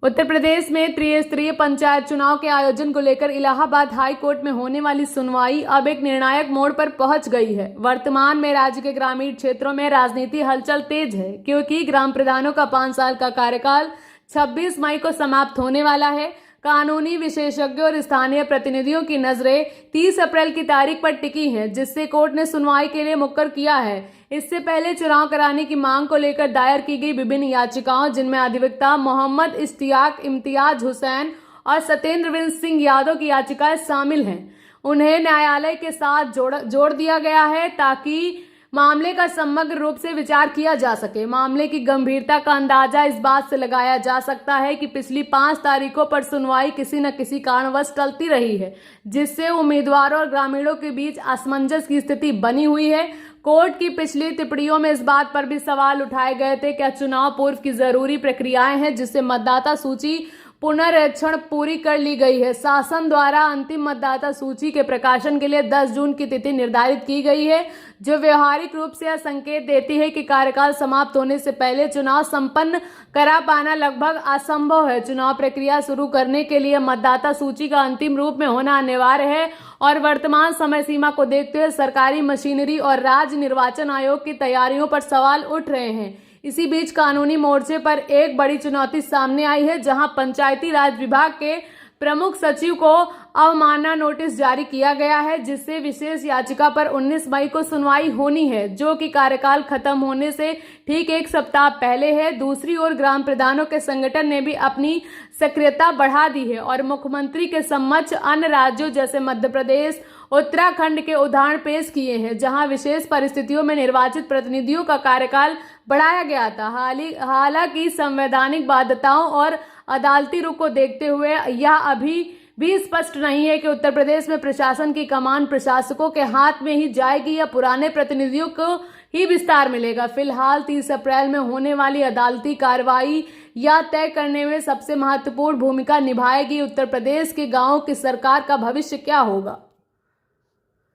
उत्तर प्रदेश में त्रिस्तरीय पंचायत चुनाव के आयोजन को लेकर इलाहाबाद हाई कोर्ट में होने वाली सुनवाई अब एक निर्णायक मोड़ पर पहुंच गई है। वर्तमान में राज्य के ग्रामीण क्षेत्रों में राजनीति हलचल तेज है, क्योंकि ग्राम प्रधानों का 5 साल का कार्यकाल 26 मई को समाप्त होने वाला है। कानूनी विशेषज्ञों और स्थानीय प्रतिनिधियों की नजरें 30 अप्रैल की तारीख पर टिकी हैं, जिससे कोर्ट ने सुनवाई के लिए मुकर किया है। इससे पहले चुनाव कराने की मांग को लेकर दायर की गई विभिन्न याचिकाओं, जिनमें अधिवक्ता मोहम्मद इश्तियाक, इम्तियाज हुसैन और सत्येंद्र सिंह यादव की याचिकाएं शामिल हैं, उन्हें न्यायालय के साथ जोड़ दिया गया है ताकि मामले का समग्र रूप से विचार किया जा सके। मामले की गंभीरता का अंदाजा इस बात से लगाया जा सकता है कि पिछली 5 तारीखों पर सुनवाई किसी न किसी कारणवश टलती रही है, जिससे उम्मीदवारों और ग्रामीणों के बीच असमंजस की स्थिति बनी हुई है। कोर्ट की पिछली टिप्पणियों में इस बात पर भी सवाल उठाए गए थे, क्या चुनाव पूर्व की जरूरी प्रक्रियाएं हैं जिससे मतदाता सूची पुनरीक्षण पूरी कर ली गई है। शासन द्वारा अंतिम मतदाता सूची के प्रकाशन के लिए 10 जून की तिथि निर्धारित की गई है, जो व्यवहारिक रूप से यह संकेत देती है कि कार्यकाल समाप्त होने से पहले चुनाव संपन्न करा पाना लगभग असंभव है। चुनाव प्रक्रिया शुरू करने के लिए मतदाता सूची का अंतिम रूप में होना अनिवार्य है और वर्तमान समय सीमा को देखते हुए सरकारी मशीनरी और राज्य निर्वाचन आयोग की तैयारियों पर सवाल उठ रहे हैं। इसी बीच कानूनी मोर्चे पर एक बड़ी चुनौती सामने आई है, जहां पंचायती राज विभाग के प्रमुख सचिव को अवमानना नोटिस जारी किया गया है, जिससे विशेष याचिका पर 19 मई को सुनवाई होनी है, जो कि कार्यकाल खत्म होने से ठीक 1 सप्ताह पहले है। दूसरी ओर ग्राम प्रधानों के संगठन ने भी अपनी सक्रियता बढ़ा दी है और मुख्यमंत्री के समक्ष अन्य राज्यों जैसे मध्य प्रदेश, उत्तराखंड के उदाहरण पेश किए हैं, जहां विशेष परिस्थितियों में निर्वाचित प्रतिनिधियों का कार्यकाल बढ़ाया गया था। हालांकि संवैधानिक बाध्यताओं और अदालती रुख को देखते हुए यह अभी भी स्पष्ट नहीं है कि उत्तर प्रदेश में प्रशासन की कमान प्रशासकों के हाथ में ही जाएगी या पुराने प्रतिनिधियों को ही विस्तार मिलेगा। फिलहाल 30 अप्रैल में होने वाली अदालती कार्रवाई या तय करने में सबसे महत्वपूर्ण भूमिका निभाएगी उत्तर प्रदेश के गांवों की सरकार का भविष्य क्या होगा।